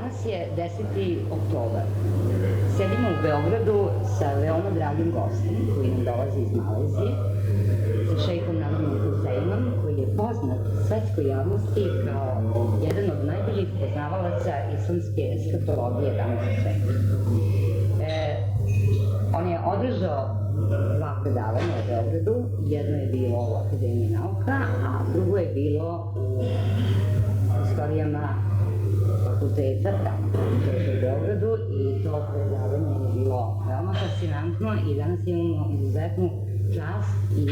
Danas je 10. oktobar. Sedimo u Beogradu sa veoma dragim gostom koji nam dolazi iz Malezije, sa Šeikom Imranom Huseinom, koji je poznat svetskoj javnosti kao jedan od najboljih poznavalaca islamske eskatologije danas u svetu. On je održao dva predavanja u Beogradu, jedno je bilo u Akademiji nauka, a drugo je bilo u istorijama fakulteta tamo u Beogradu i to predavanje je bilo veoma fascinantno i danas imamo izuzetnu čast i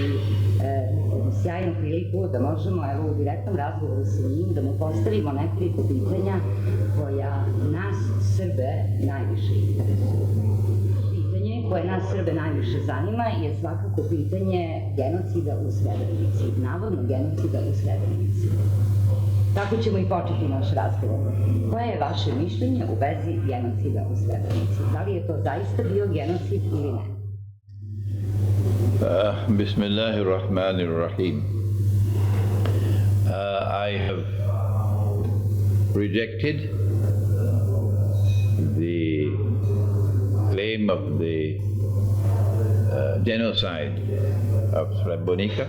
sjajnu priliku da možemo u direktnom razgovoru sa njim da mu postavimo nekoliko pitanja koja nas Srbe najviše interesuju. Pitanje koje nas Srbe najviše zanima je svakako pitanje genocida u Srebrenici, navodno genocida u Srebrenici. Tako ćemo i početi naš razgovor. Koje je vaše mišljenje u vezi genocida u Srebrenici? Da li je to zaista bio genocid ili ne? Bismillahirrahmanirrahim. I have rejected the claim of the genocide of Srebrenica.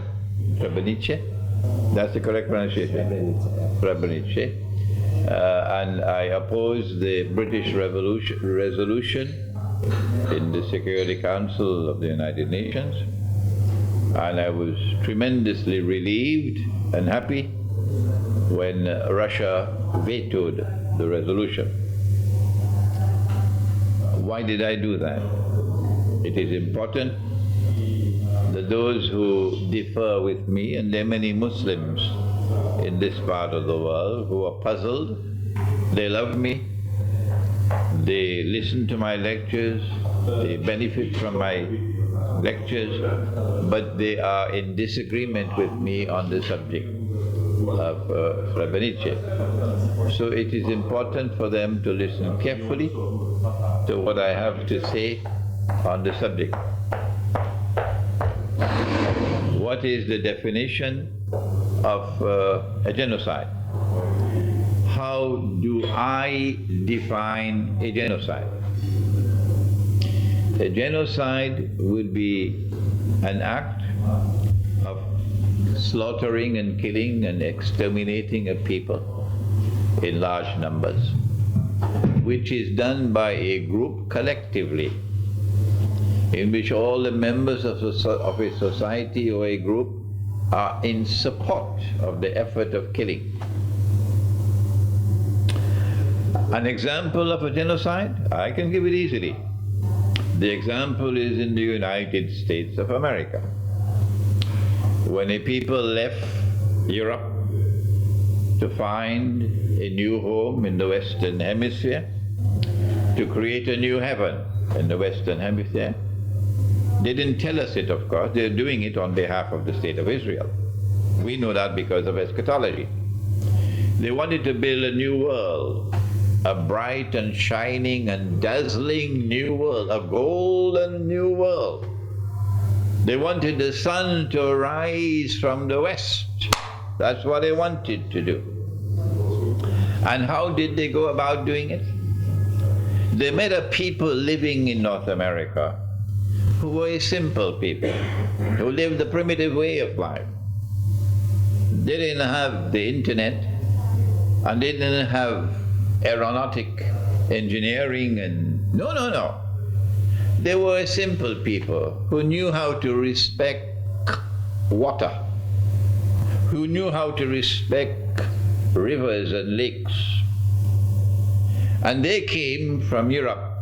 That's the correct pronunciation. Srebrenica. And I oppose the British resolution in the Security Council of the United Nations, and I was tremendously relieved and happy when Russia vetoed the resolution. Why did I do that? It is important that those who differ with me, and there are many Muslims in this part of the world who are puzzled, they love me, they listen to my lectures, they benefit from my lectures, but they are in disagreement with me on the subject of Srebrenica. So it is important for them to listen carefully to what I have to say on the subject. What is the definition of a genocide? How do I define a genocide? A genocide would be an act of slaughtering and killing and exterminating a people in large numbers, which is done by a group collectively, in which all the members of a society or a group are in support of the effort of killing. An example of a genocide, I can give it easily. The example is in the United States of America. When a people left Europe to find a new home in the Western Hemisphere, to create a new heaven in the Western Hemisphere, they didn't tell us it, of course. They're doing it on behalf of the State of Israel. We know that because of eschatology. They wanted to build a new world, a bright and shining and dazzling new world, a golden new world. They wanted the sun to rise from the west. That's what they wanted to do. And how did they go about doing it? They met a people living in North America who were a simple people, who lived the primitive way of life. They didn't have the internet, and they didn't have aeronautic engineering and no. They were simple people who knew how to respect water, who knew how to respect rivers and lakes. And they came from Europe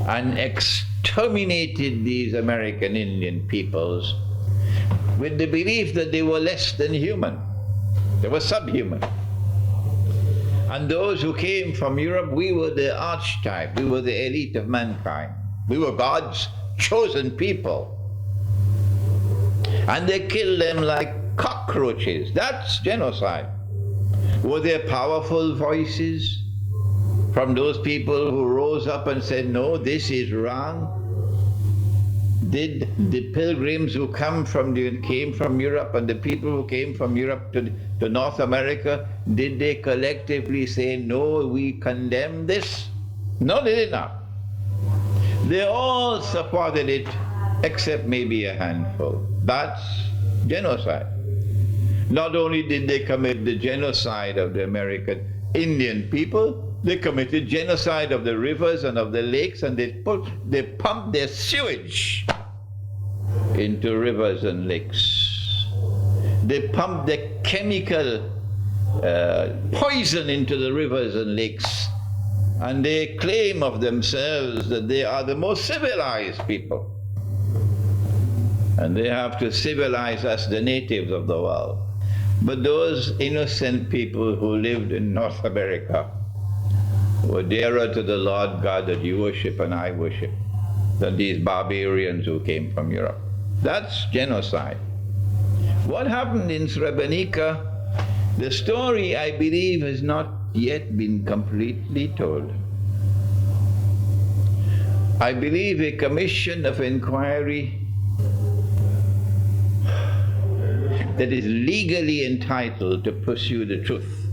and exterminated these American Indian peoples with the belief that they were less than human. They were subhuman. And those who came from Europe, we were the archetype, we were the elite of mankind. We were God's chosen people. And they killed them like cockroaches. That's genocide. Were there powerful voices from those people who rose up and said, no, this is wrong? Did the pilgrims who came from Europe and the people who came from Europe to North America, did they collectively say, no, we condemn this? No, they did not. They all supported it, except maybe a handful. That's genocide. Not only did they commit the genocide of the American Indian people, they committed genocide of the rivers and of the lakes, and they pumped their sewage into rivers and lakes. They pumped their chemical poison into the rivers and lakes. And they claim of themselves that they are the most civilized people. And they have to civilize us, the natives of the world. But those innocent people who lived in North America were dearer to the Lord God that you worship and I worship than these barbarians who came from Europe. That's genocide. What happened in Srebrenica, the story, I believe, has not yet been completely told. I believe a commission of inquiry that is legally entitled to pursue the truth.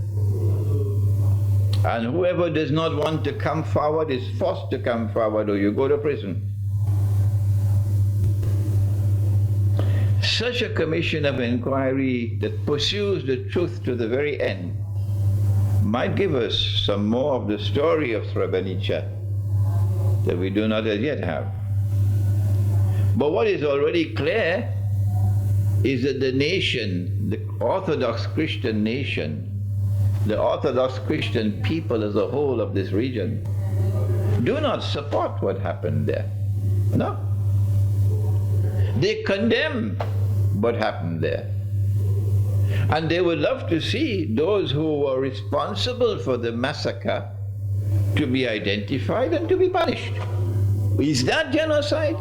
And whoever does not want to come forward is forced to come forward, or you go to prison. Such a commission of inquiry that pursues the truth to the very end might give us some more of the story of Srebrenica that we do not as yet have. But what is already clear is that the nation, the Orthodox Christian nation, the Orthodox Christian people as a whole of this region, do not support what happened there. No. They condemn what happened there. And they would love to see those who were responsible for the massacre to be identified and to be punished. Is that genocide?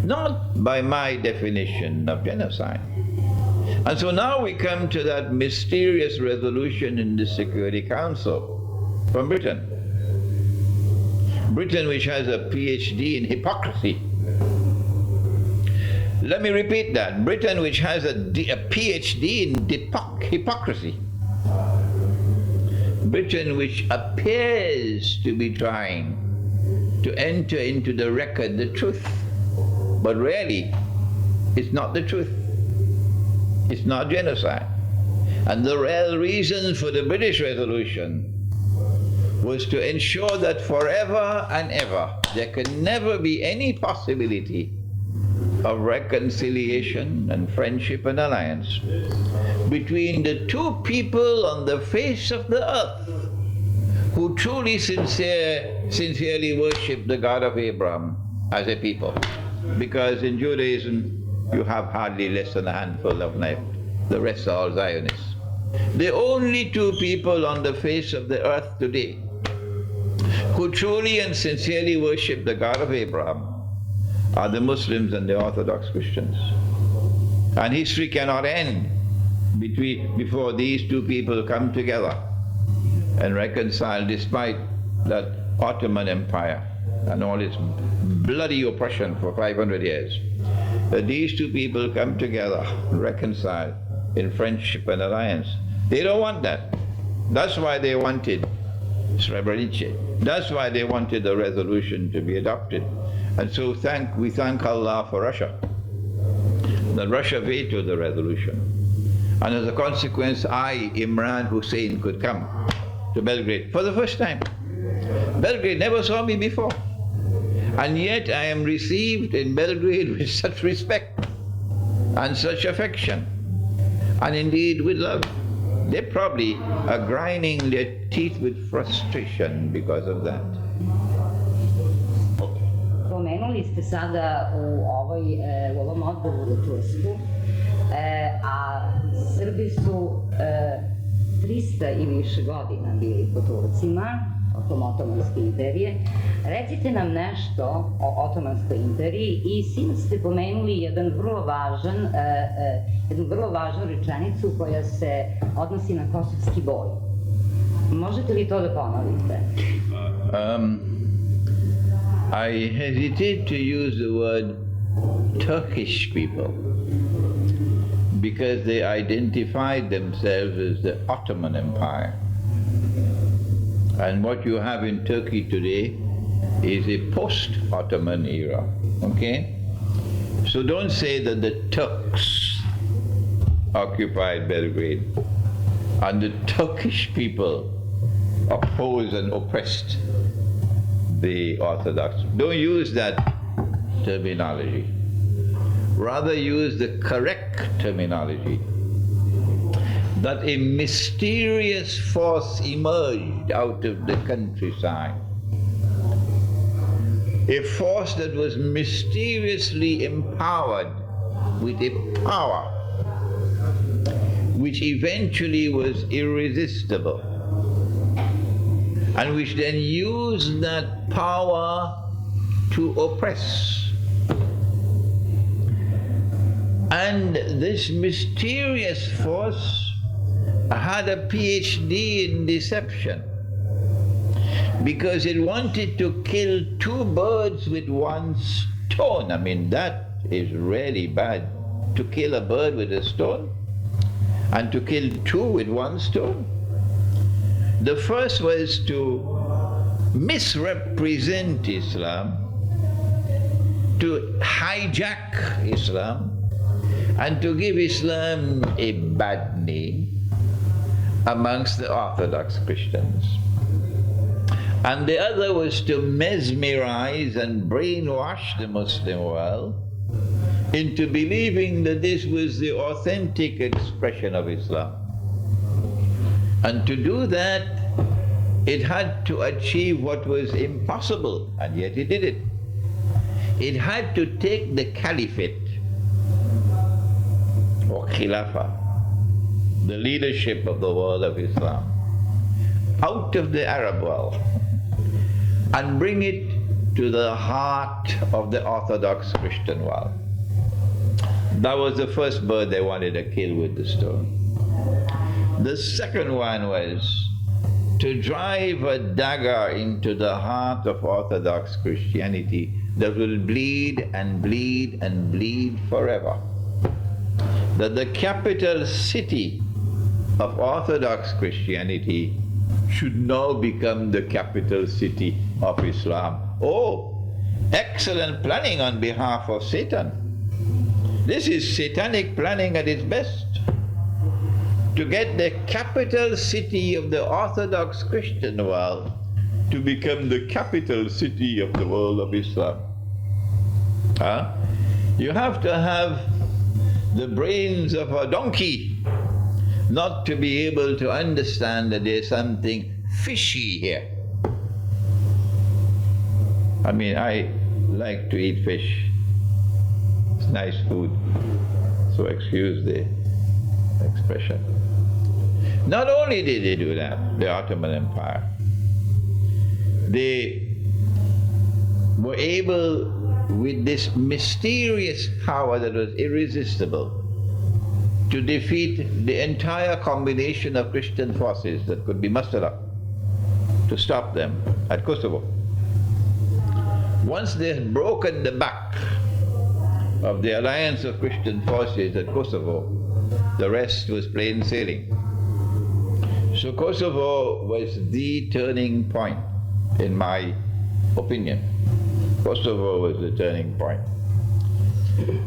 Not by my definition of genocide. And so now we come to that mysterious resolution in the Security Council from Britain. Britain, which has a PhD in hypocrisy. Let me repeat that. Britain, which has a PhD in hypocrisy. Britain, which appears to be trying to enter into the record the truth, but really it's not the truth. It's not genocide. And the real reason for the British resolution was to ensure that forever and ever there can never be any possibility of reconciliation and friendship and alliance between the two people on the face of the earth who truly sincerely worship the God of Abraham as a people. Because in Judaism you have hardly less than a handful of left. The rest are all Zionists. The only two people on the face of the earth today who truly and sincerely worship the God of Abraham are the Muslims and the Orthodox Christians. And history cannot end before these two people come together and reconcile, despite that Ottoman Empire and all its bloody oppression for 500 years. That these two people come together and reconcile in friendship and alliance. They don't want that. That's why they wanted Srebrenica. That's why they wanted the resolution to be adopted. And so we thank Allah for Russia, that Russia vetoed the resolution. And as a consequence, I, Imran Husein, could come to Belgrade for the first time. Belgrade never saw me before. And yet I am received in Belgrade with such respect and such affection, and indeed with love. They probably are grinding their teeth with frustration because of that. Pomenuli ste sada u ovom odgovoru Tursku, a Srbi su 300 i više godina bili pod Turcima, tokom Otomanske imperije. Recite nam nešto o Otomanskoj imperiji i sinoć ste pomenuli jednu vrlo važnu rečenicu koja se odnosi na Kosovski boj. Možete li to da ponovite? I hesitate to use the word Turkish people, because they identified themselves as the Ottoman Empire. And what you have in Turkey today is a post-Ottoman era, okay? So don't say that the Turks occupied Belgrade and the Turkish people opposed and oppressed the Orthodox. Don't use that terminology. Rather use the correct terminology, that a mysterious force emerged out of the countryside. A force that was mysteriously empowered with a power which eventually was irresistible, and which then used that power to oppress. And this mysterious force had a PhD in deception, because it wanted to kill two birds with one stone. I mean, that is really bad, to kill a bird with a stone and to kill two with one stone. The first was to misrepresent Islam, to hijack Islam, and to give Islam a bad name amongst the Orthodox Christians. And the other was to mesmerize and brainwash the Muslim world into believing that this was the authentic expression of Islam. And to do that, it had to achieve what was impossible, and yet it did it. It had to take the caliphate, or Khilafah, the leadership of the world of Islam, out of the Arab world and bring it to the heart of the Orthodox Christian world. That was the first bird they wanted to kill with the stone. The second one was to drive a dagger into the heart of Orthodox Christianity that will bleed and bleed and bleed forever. That the capital city of Orthodox Christianity should now become the capital city of Islam. Oh, excellent planning on behalf of Satan. This is satanic planning at its best. To get the capital city of the Orthodox Christian world to become the capital city of the world of Islam. You have to have the brains of a donkey not to be able to understand that there's something fishy here. I mean, I like to eat fish. It's nice food, so excuse the expression. Not only did they do that, the Ottoman Empire, they were able, with this mysterious power that was irresistible, to defeat the entire combination of Christian forces that could be mustered up to stop them at Kosovo. Once they had broken the back of the alliance of Christian forces at Kosovo, the rest was plain sailing. So Kosovo was the turning point, in my opinion. Kosovo was the turning point.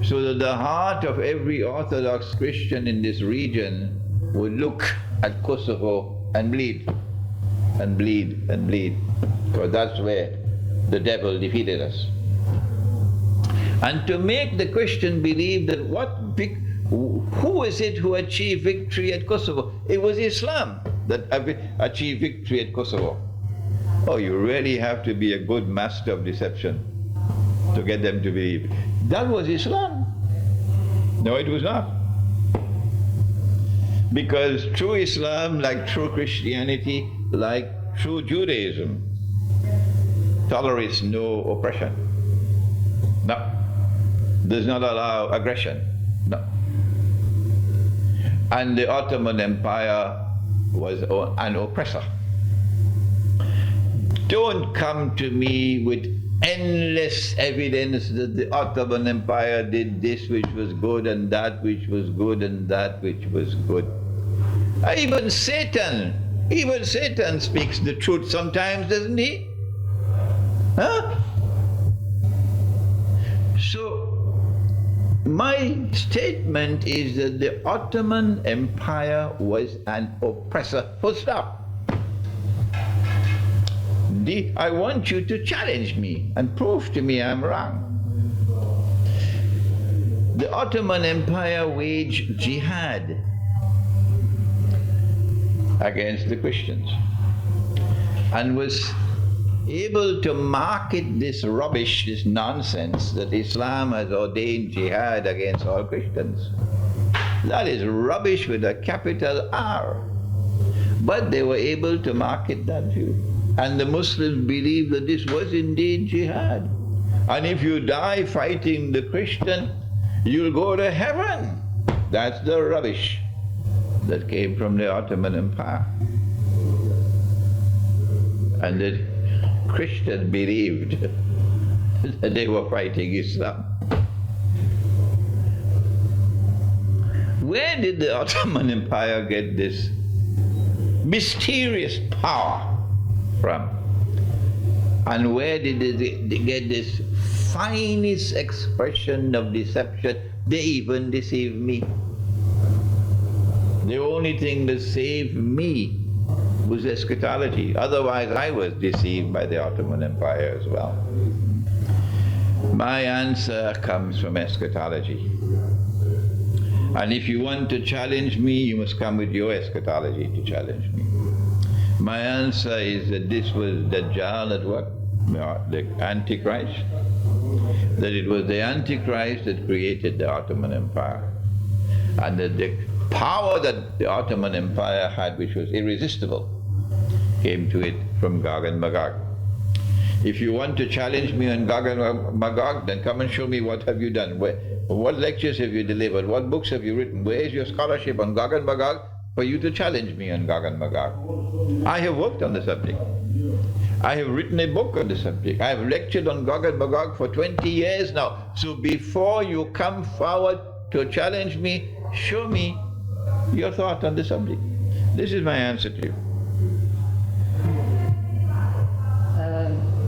So that the heart of every Orthodox Christian in this region would look at Kosovo and bleed, and bleed, and bleed, because that's where the devil defeated us. And to make the Christian believe that who is it who achieved victory at Kosovo? It was Islam that achieved victory at Kosovo. Oh, you really have to be a good master of deception to get them to believe. That was Islam. No, it was not. Because true Islam, like true Christianity, like true Judaism, tolerates no oppression. No. Does not allow aggression. No. And the Ottoman Empire was an oppressor. Don't come to me with endless evidence that the Ottoman Empire did this which was good and that which was good and that which was good. Even Satan speaks the truth sometimes, doesn't he? Huh? So, my statement is that the Ottoman Empire was an oppressor. Full stop. I want you to challenge me and prove to me I'm wrong. The Ottoman Empire waged jihad against the Christians and was able to market this rubbish, this nonsense that Islam has ordained jihad against all Christians. That is rubbish with a capital R. But they were able to market that view. And the Muslims believed that this was indeed jihad. And if you die fighting the Christian, you'll go to heaven. That's the rubbish that came from the Ottoman Empire. And the Christians believed that they were fighting Islam. Where did the Ottoman Empire get this mysterious power from? And where did they get this finest expression of deception? They even deceived me. The only thing that saved me was eschatology. Otherwise, I was deceived by the Ottoman Empire as well. My answer comes from eschatology. And if you want to challenge me, you must come with your eschatology to challenge me. My answer is that this was Dajjal at work, the Antichrist. That it was the Antichrist that created the Ottoman Empire. And that the power that the Ottoman Empire had, which was irresistible, came to it from Gog and Magog. If you want to challenge me on Gog and Magog, then come and show me what have you done. What lectures have you delivered? What books have you written? Where is your scholarship on Gog and Magog for you to challenge me on Gog and Magog? I have worked on the subject. I have written a book on the subject. I have lectured on Gog and Magog for 20 years now. So before you come forward to challenge me, show me your thought on the subject. This is my answer to you.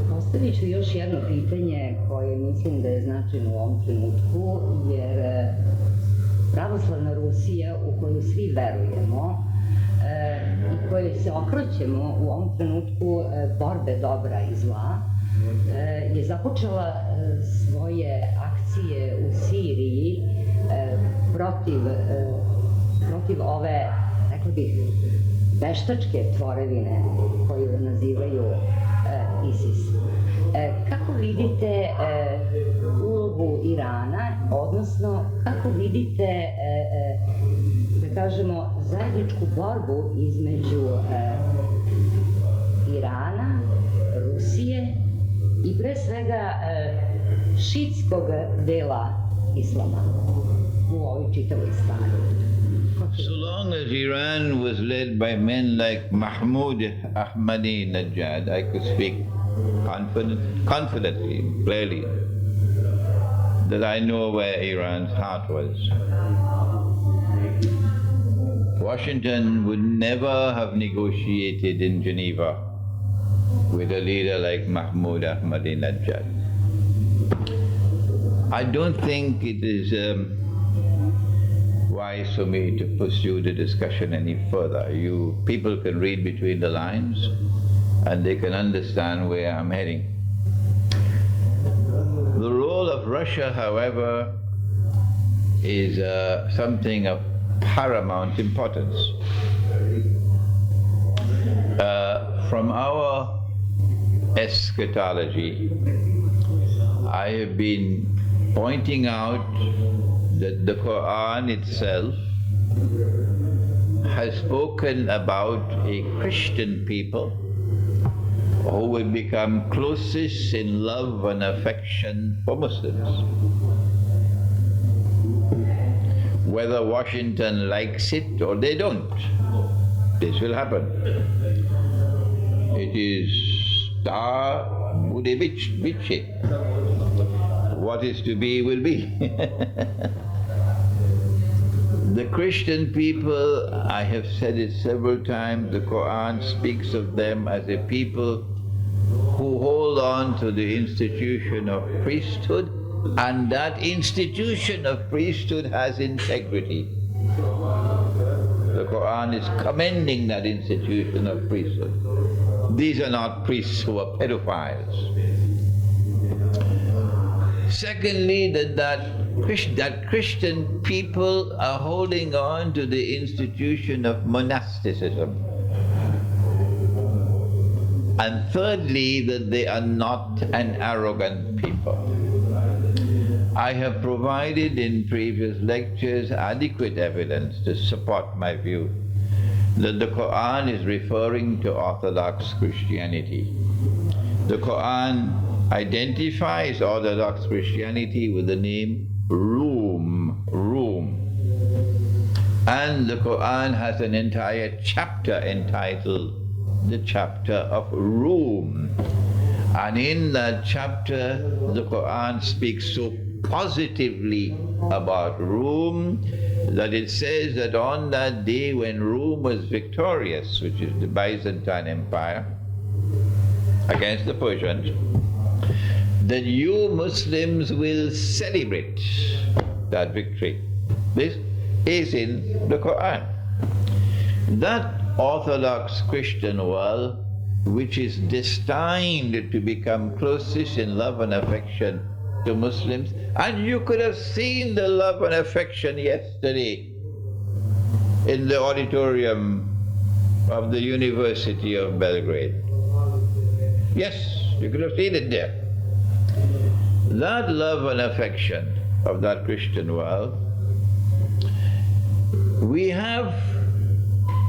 Postavit ću još jedno pitanje koje mislim da je značajno u ovom trenutku, jer pravoslavna Rusija u koju svi verujemo i kojoj se okrećemo u ovom trenutku borbe dobra i zla, je započela svoje akcije u Siriji protiv ove, rekla bih, veštačke tvorevine koju nazivaju ISIS. Kako vidite ulogu Irana, odnosno kako vidite, da kažemo, zajedničku borbu između Irana, Rusije i pre svega šiitskog dela islama u ovoj čitavoj stvari? So long as Iran was led by men like Mahmoud Ahmadinejad, I could speak confidently, clearly, that I know where Iran's heart was. Washington would never have negotiated in Geneva with a leader like Mahmoud Ahmadinejad. I don't think it is wise for me to pursue the discussion any further. People can read between the lines and they can understand where I'm heading. The role of Russia, however, is something of paramount importance. From our eschatology, I have been pointing out that the Quran itself has spoken about a Christian people who will become closest in love and affection for Muslims. Whether Washington likes it or they don't, this will happen. It is star bude biće. What is to be will be. The Christian people, I have said it several times, the Quran speaks of them as a people who hold on to the institution of priesthood, and that institution of priesthood has integrity. The Quran is commending that institution of priesthood. These are not priests who are pedophiles. Secondly, that Christian people are holding on to the institution of monasticism. And thirdly, that they are not an arrogant people. I have provided in previous lectures adequate evidence to support my view that the Quran is referring to Orthodox Christianity. The Quran identifies Orthodox Christianity with the name Rome. And the Quran has an entire chapter entitled the chapter of Rome. And in that chapter, the Quran speaks so positively about Rome that it says that on that day when Rome was victorious, which is the Byzantine Empire, against the Persians, that you Muslims will celebrate that victory. This is in the Quran. That Orthodox Christian world, which is destined to become closest in love and affection to Muslims, and you could have seen the love and affection yesterday in the auditorium of the University of Belgrade. Yes, you could have seen it there. That love and affection of that Christian world, we have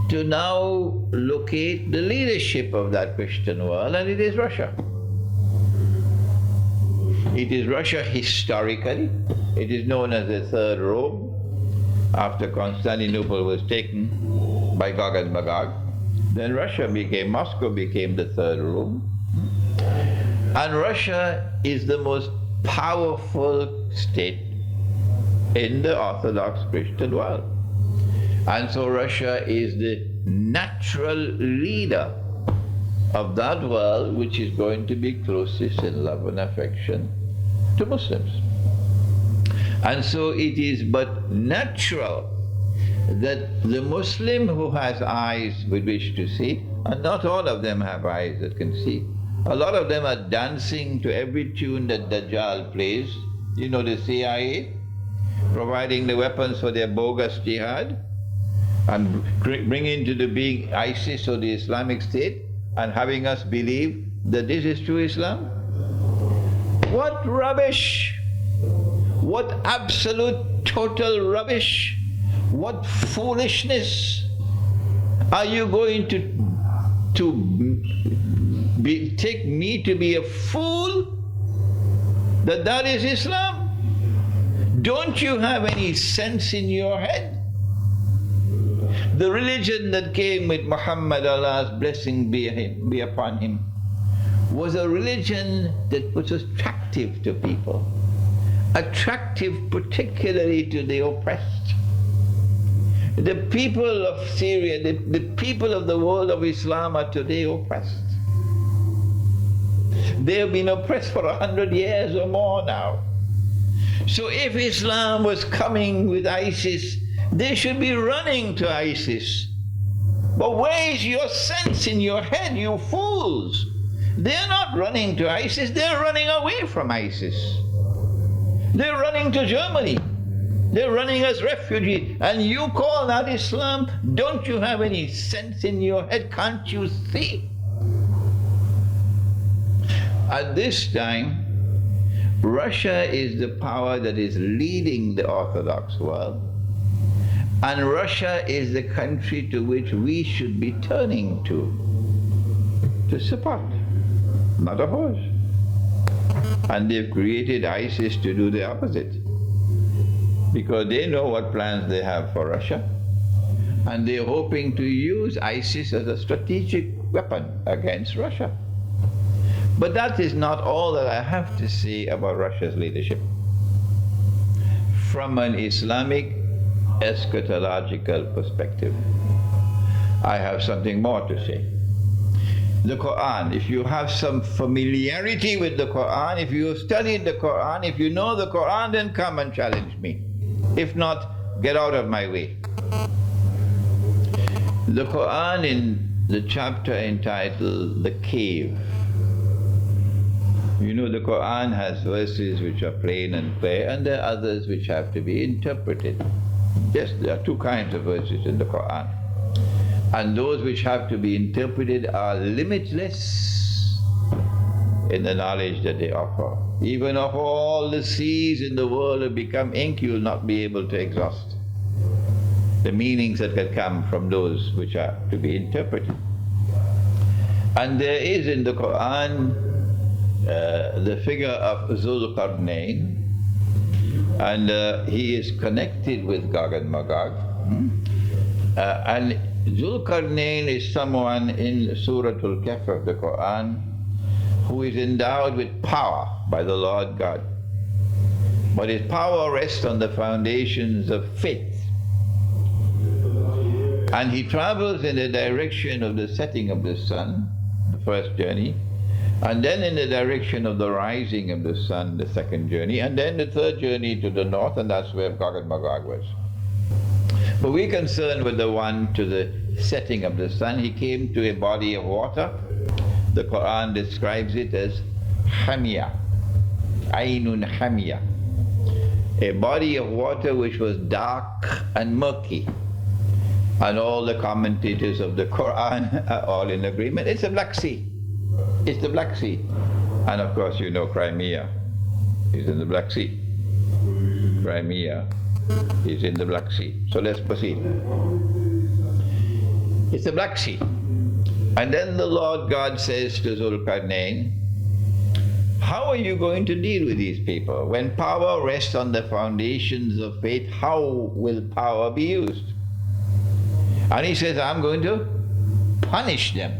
to now locate the leadership of that Christian world, and it is Russia. It is Russia historically. It is known as the Third Rome, after Constantinople was taken by Gog and Magog. Then Moscow became the Third Rome. And Russia is the most powerful state in the Orthodox Christian world. And so Russia is the natural leader of that world which is going to be closest in love and affection to Muslims. And so it is but natural that the Muslim who has eyes with which to see, and not all of them have eyes that can see, a lot of them are dancing to every tune that Dajjal plays. You know, the CIA providing the weapons for their bogus jihad and bringing to the being ISIS or the Islamic State and having us believe that this is true Islam. What rubbish! What absolute total rubbish! What foolishness! Are you going to take me to be a fool that is Islam? Don't you have any sense in your head? The religion that came with Muhammad, Allah's blessing be upon him, was a religion that was attractive to people, attractive particularly to the oppressed. The people of Syria, the people of the world of Islam are today oppressed. They have been oppressed for 100 years or more now. So if Islam was coming with ISIS, they should be running to ISIS. But where is your sense in your head, you fools? They're not running to ISIS, they're running away from ISIS. They're running to Germany. They're running as refugees. And you call that Islam? Don't you have any sense in your head? Can't you see? At this time, Russia is the power that is leading the Orthodox world. And Russia is the country to which we should be turning to support, not oppose. And they've created ISIS to do the opposite, because they know what plans they have for Russia. And they're hoping to use ISIS as a strategic weapon against Russia. But that is not all that I have to say about Russia's leadership. From an Islamic eschatological perspective, I have something more to say. The Quran, if you have some familiarity with the Quran, if you have studied the Quran, if you know the Quran, then come and challenge me. If not, get out of my way. The Quran in the chapter entitled The Cave. You know, the Quran has verses which are plain and clear, and there are others which have to be interpreted. Yes, there are two kinds of verses in the Quran. And those which have to be interpreted are limitless in the knowledge that they offer. Even if all the seas in the world have become ink, you will not be able to exhaust the meanings that can come from those which are to be interpreted. And there is in the Quran the figure of Zulqarnain, and he is connected with Gog and Magog. And Zulqarnain is someone in Surah Al-Kahf of the Quran who is endowed with power by the Lord God. But his power rests on the foundations of faith. And he travels in the direction of the setting of the sun, the first journey, and then in the direction of the rising of the sun, the second journey, and then the third journey to the north, and that's where Gog and Magog was. But we're concerned with the one to the setting of the sun. He came to a body of water. The Quran describes it as Hamia, Ainun Hamia, a body of water which was dark and murky. And all the commentators of the Quran are all in agreement. It's the Black Sea. It's the Black Sea. And of course, you know Crimea is in the Black Sea. Crimea is in the Black Sea. So let's proceed. It's the Black Sea. And then the Lord God says to Zulqarnain, how are you going to deal with these people? When power rests on the foundations of faith, how will power be used? And he says, I'm going to punish them.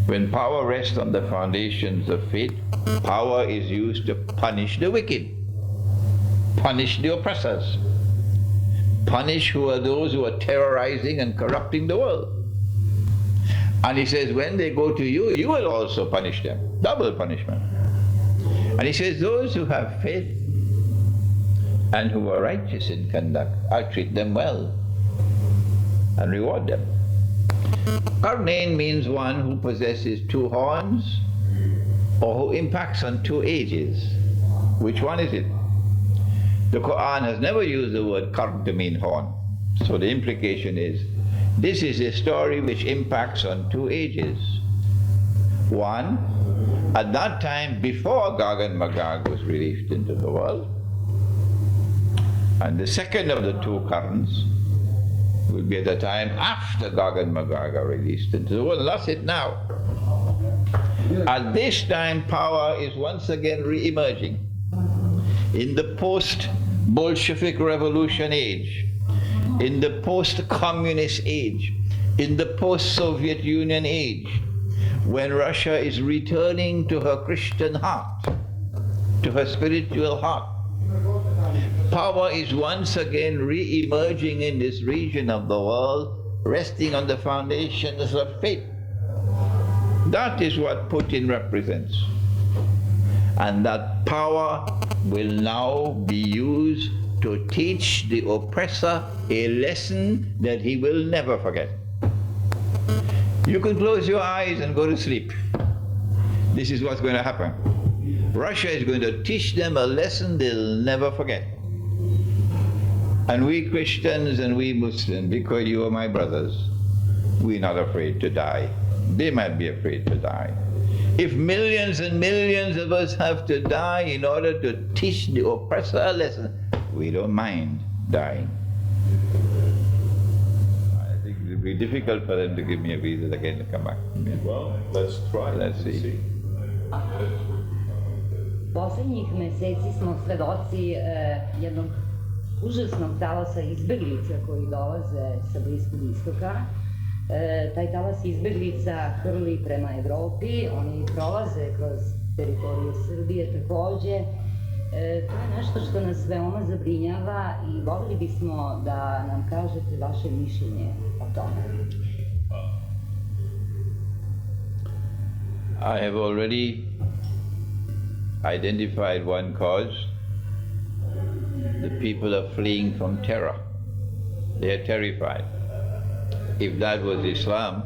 When power rests on the foundations of faith, power is used to punish the wicked, punish the oppressors, punish who are those who are terrorizing and corrupting the world. And he says, when they go to you, you will also punish them, double punishment. And he says, those who have faith and who are righteous in conduct, I'll treat them well and reward them. Qarnain means one who possesses two horns or who impacts on two ages. Which one is it? The Quran has never used the word qarn to mean horn. So the implication is, this is a story which impacts on two ages. One, at that time before Gog and Magog was released into the world. And the second of the two qarns will be at the time after Gog and Magog are released into the world. And that's it now. At this time, power is once again re-emerging. In the post-Bolshevik revolution age, in the post-communist age, in the post-Soviet Union age, when Russia is returning to her Christian heart, to her spiritual heart, power is once again re-emerging in this region of the world, resting on the foundations of faith. That is what Putin represents. And that power will now be used to teach the oppressor a lesson that he will never forget. You can close your eyes and go to sleep. This is what's going to happen. Russia is going to teach them a lesson they'll never forget. And we Christians and we Muslims, because you are my brothers, we're not afraid to die. They might be afraid to die. If millions and millions of us have to die in order to teach the oppressor a lesson, we don't mind dying. I think it will be difficult for them to give me a visa again to come back. Well, let's try. Let's see. Poslednjih meseci smo svedoci jednog užasnog talasa izbeglica koji dolaze sa Bliskog istoka. Taj talas izbjeglica hrli prema Evropi, oni prolaze kroz teritoriju Srbije takođe. To je nešto što nas veoma zabrinjava i voljeli bismo da nam kažete vaše mišljenje o tome. I have already identified one cause. The people are fleeing from terror. They are terrified. If that was Islam,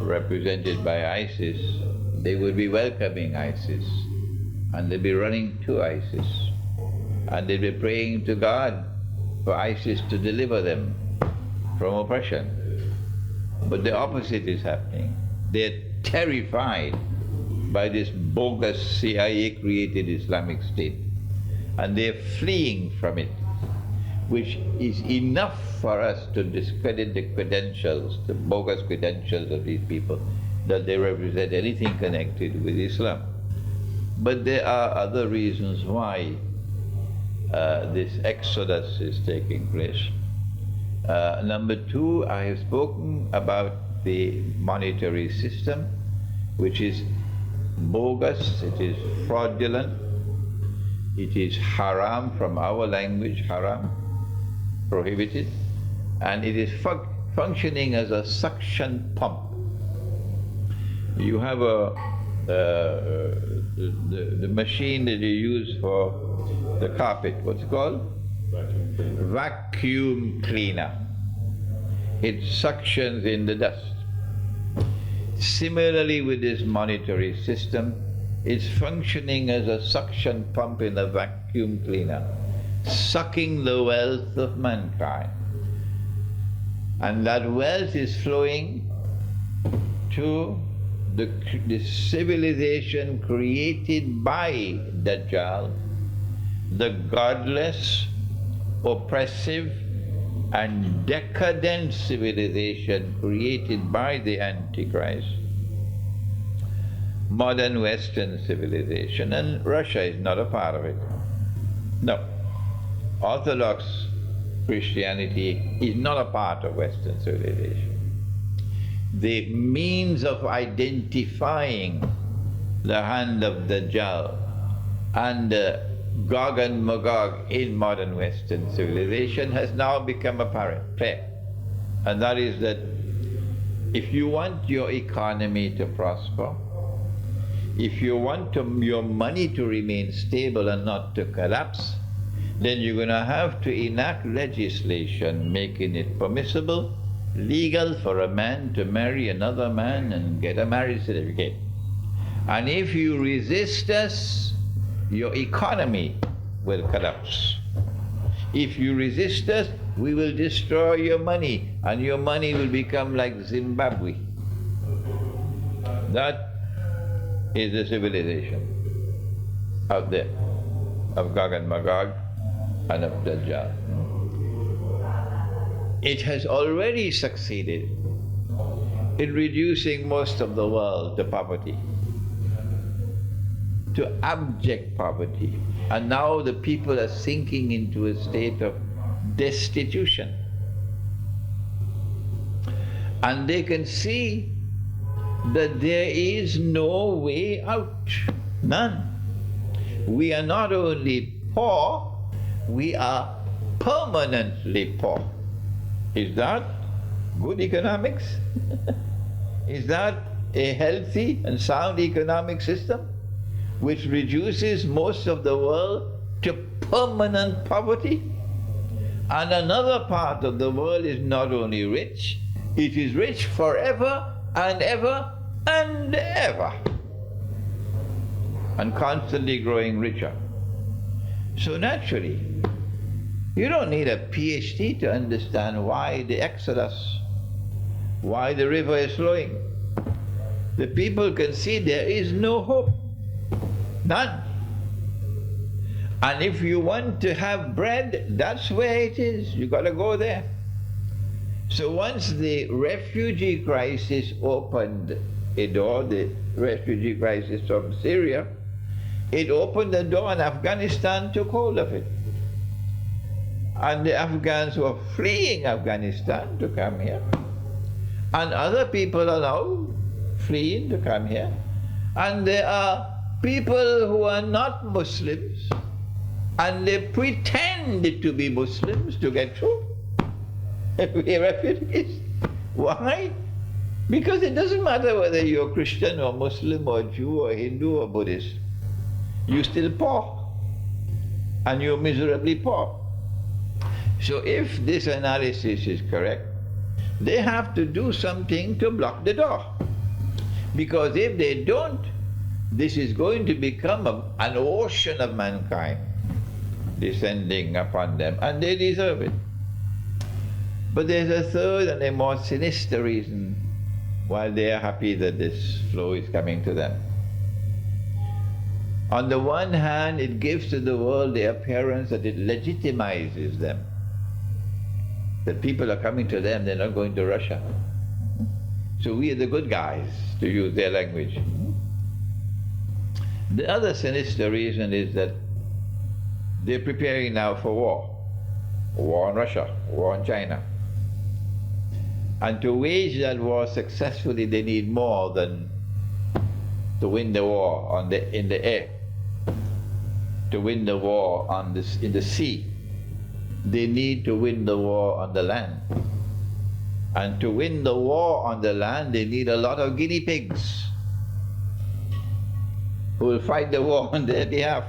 represented by ISIS, they would be welcoming ISIS, and they'd be running to ISIS, and they'd be praying to God for ISIS to deliver them from oppression. But the opposite is happening. They're terrified by this bogus CIA-created Islamic State, and they're fleeing from it, which is enough for us to discredit the credentials, the bogus credentials of these people, that they represent anything connected with Islam. But there are other reasons why this exodus is taking place. Number two, I have spoken about the monetary system, which is bogus, it is fraudulent, it is haram from our language, haram, prohibited, and it is functioning as a suction pump. You have the machine that you use for the carpet, what's it called? Vacuum cleaner. It suctions in the dust. Similarly with this monetary system, it's functioning as a suction pump in a vacuum cleaner, sucking the wealth of mankind. And that wealth is flowing to the civilization created by Dajjal, the godless, oppressive, and decadent civilization created by the Antichrist, modern Western civilization, and Russia is not a part of it. No. Orthodox Christianity is not a part of Western civilization. The means of identifying the hand of Dajjal and Gog and Magog in modern Western civilization has now become apparent, clear. And that is that if you want your economy to prosper, if you want your money to remain stable and not to collapse, then you're going to have to enact legislation making it permissible, legal for a man to marry another man and get a marriage certificate. And if you resist us, your economy will collapse. If you resist us, we will destroy your money, and your money will become like Zimbabwe. That is the civilization out there of Gog and Magog and of Dajjal. It has already succeeded in reducing most of the world to poverty, to abject poverty. And now the people are sinking into a state of destitution. And they can see that there is no way out, none. We are not only poor, we are permanently poor. Is that good economics? Is that a healthy and sound economic system which reduces most of the world to permanent poverty? And another part of the world is not only rich, it is rich forever and ever and ever, and constantly growing richer. So naturally, you don't need a PhD to understand why the exodus, why the river is flowing. The people can see there is no hope, none. And if you want to have bread, that's where it is. You got to go there. So once the refugee crisis opened a door, the refugee crisis from Syria, it opened the door and Afghanistan took hold of it. And the Afghans were fleeing Afghanistan to come here. And other people are now fleeing to come here. And there are people who are not Muslims and they pretend to be Muslims to get through. We're refugees. Why? Because it doesn't matter whether you're Christian or Muslim or Jew or Hindu or Buddhist. You're still poor. And you're miserably poor. So if this analysis is correct, they have to do something to block the door. Because if they don't, this is going to become an ocean of mankind descending upon them, and they deserve it. But there's a third and a more sinister reason why they are happy that this flow is coming to them. On the one hand, it gives to the world the appearance that it legitimizes them. That people are coming to them, they're not going to Russia. So we are the good guys, to use their language. The other sinister reason is that they're preparing now for war. War on Russia, war on China. And to wage that war successfully, they need more than to win the war in the air, to win the war in the sea. They need to win the war on the land. And to win the war on the land, they need a lot of guinea pigs who will fight the war on their behalf.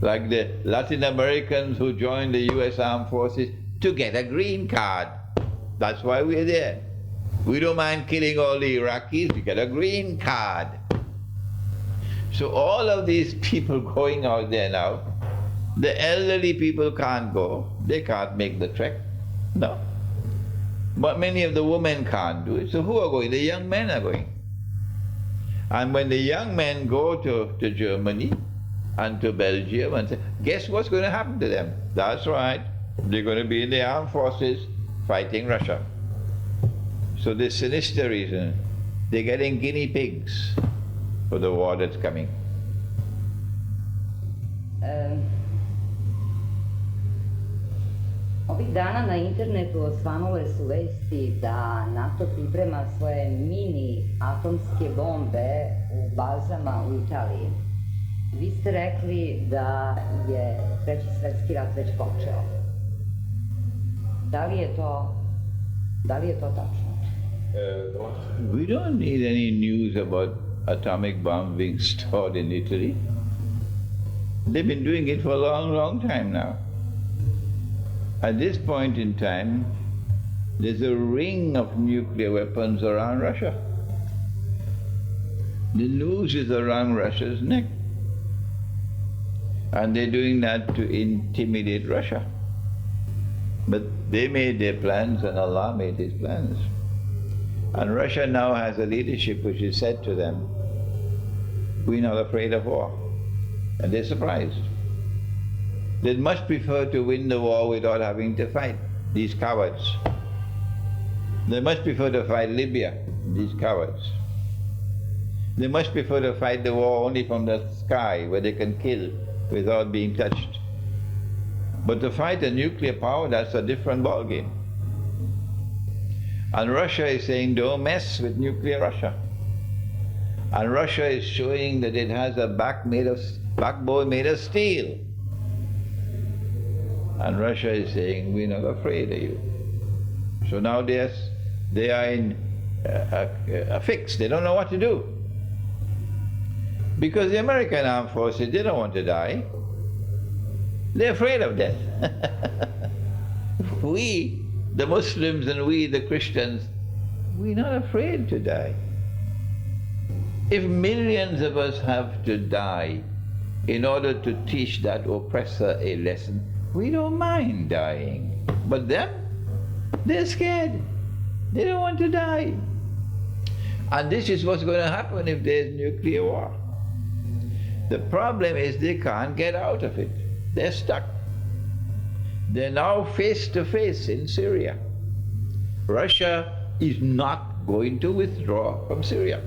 Like the Latin Americans who joined the US Armed Forces to get a green card. That's why we're there. We don't mind killing all the Iraqis, we get a green card. So all of these people going out there now, the elderly people can't go, they can't make the trek, no. But many of the women can't do it, so who are going? The young men are going. And when the young men go to Germany and to Belgium and say, guess what's going to happen to them? That's right, they're going to be in the armed forces fighting Russia. So this sinister reason, they're getting guinea pigs for the war that's coming. Ovih dana na internetu osvanule su vesti da NATO priprema svoje mini atomske bombe u bazama u Italiji. Vi ste rekli da je Treći svjetski rat već počeo. Da li je to tačno? We don't need any news about atomic bombs being stored in Italy. They've been doing it for a long, long time now. At this point in time, there's a ring of nuclear weapons around Russia. The noose is around Russia's neck. And they're doing that to intimidate Russia. But they made their plans and Allah made His plans. And Russia now has a leadership which has said to them, we're not afraid of war. And they're surprised. They'd much prefer to win the war without having to fight, these cowards. They much prefer to fight Libya, these cowards. They much prefer to fight the war only from the sky, where they can kill without being touched. But to fight a nuclear power, that's a different ballgame. And Russia is saying, don't mess with nuclear Russia. And Russia is showing that it has a backbone made of steel. And Russia is saying, we're not afraid of you. So now they are in a fix, they don't know what to do. Because the American armed forces, they don't want to die. They're afraid of death. We, the Muslims, and we, the Christians, we're not afraid to die. If millions of us have to die in order to teach that oppressor a lesson, we don't mind dying. But them, they're scared. They don't want to die. And this is what's going to happen if there's nuclear war. The problem is they can't get out of it. They're stuck. They're now face to face in Syria. Russia is not going to withdraw from Syria.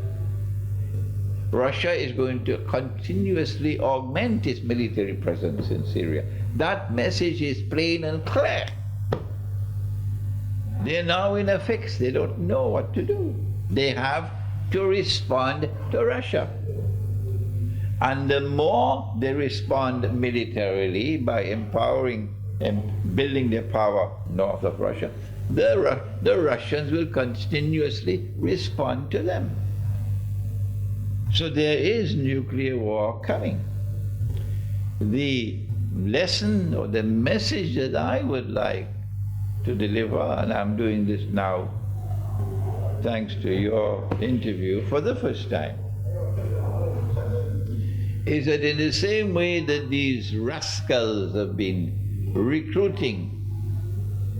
Russia is going to continuously augment its military presence in Syria. That message is plain and clear. They're now in a fix. They don't know what to do. They have to respond to Russia. And the more they respond militarily by empowering and building their power north of Russia, the Russians will continuously respond to them. So there is nuclear war coming. The lesson or the message that I would like to deliver, and I'm doing this now thanks to your interview for the first time, is that in the same way that these rascals have been recruiting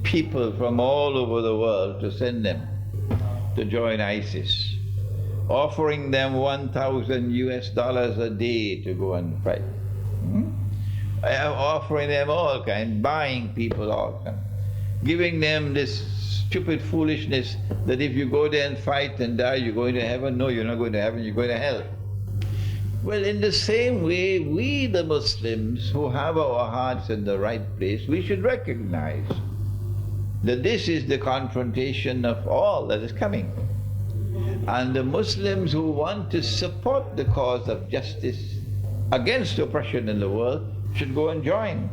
people from all over the world to send them to join ISIS, offering them $1,000 a day to go and fight, offering them all kinds, buying people all kinds, giving them this stupid foolishness that if you go there and fight and die, you're going to heaven. No, you're not going to heaven, you're going to hell. Well, in the same way, we the Muslims who have our hearts in the right place, we should recognize that this is the confrontation of all that is coming. And the Muslims who want to support the cause of justice against oppression in the world should go and join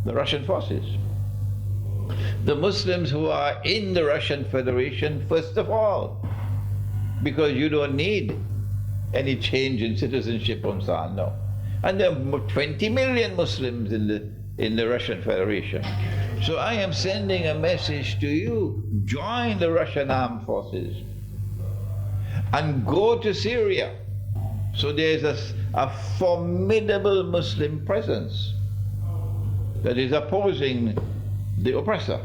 the Russian forces. The Muslims who are in the Russian Federation, first of all, because you don't need any change in citizenship and so on, no. And there are 20 million Muslims in the Russian Federation. So I am sending a message to you: join the Russian armed forces and go to Syria. So there is a formidable Muslim presence that is opposing the oppressor.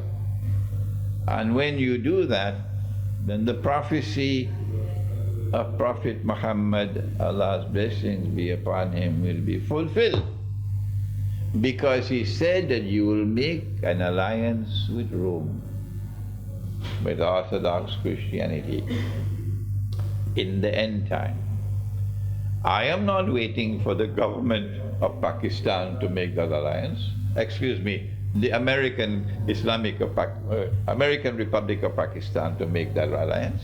And when you do that, then the prophecy of Prophet Muhammad, Allah's blessings be upon him, will be fulfilled. Because he said that you will make an alliance with Rome, with Orthodox Christianity, in the end time. I am not waiting for the government of Pakistan to make that alliance. Excuse me, the American Republic of Pakistan to make that alliance,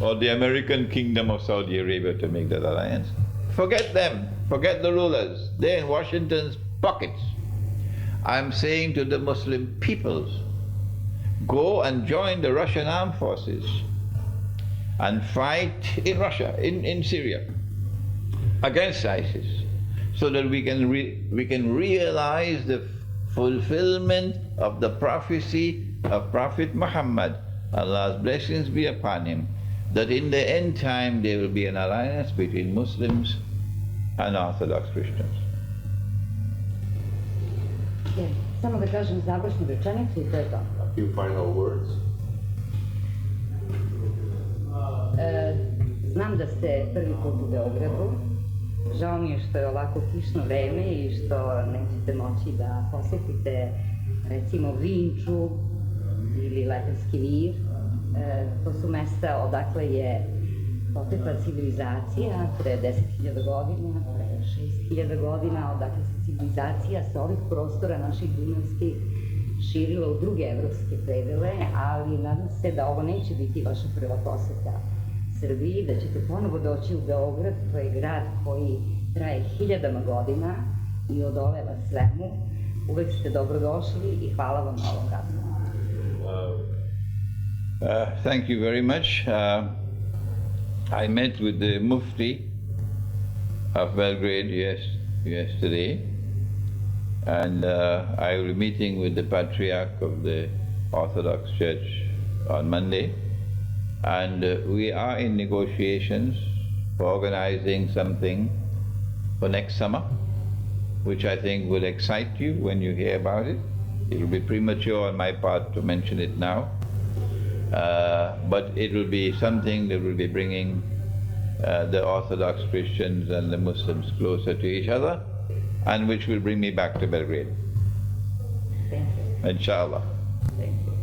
or the American Kingdom of Saudi Arabia to make that alliance. Forget them, forget the rulers. They're in Washington's pockets. I'm saying to the Muslim peoples, go and join the Russian armed forces and fight in Russia, in Syria, against ISIS, so that we can realize the fulfillment of the prophecy of Prophet Muhammad, Allah's blessings be upon him, that in the end time there will be an alliance between Muslims and Orthodox Christians. Samo da kažem završnu rečenicu i to je to. A few final words. Znam da ste prvi put u Beogradu. Žao mi je što je ovako kišno vreme i što nećete moći da posetite recimo Vinču ili Lepenski vir. To su mesta odakle je potekla civilizacija pre 10.000 godina, pre 6.000 godina, odakle se civilizacija sa ovih prostora naših dunavskih širila u druge evropske predele, ali nadam se da ovo neće biti vaša prva poseta Srbiji, da ćete ponovo doći u Beograd. To je grad koji traje 1000 godina i odoleva svemu. Uvek ste dobrodošli i hvala vam na ovom razgovoru. Thank you very much. I met with the Mufti of Belgrade yesterday, and I will be meeting with the Patriarch of the Orthodox Church on Monday. And we are in negotiations for organizing something for next summer, which I think will excite you when you hear about it. It will be premature on my part to mention it now, but it will be something that will be bringing the Orthodox Christians and the Muslims closer to each other, and which will bring me back to Belgrade. Thank you. Inshallah. Thank you.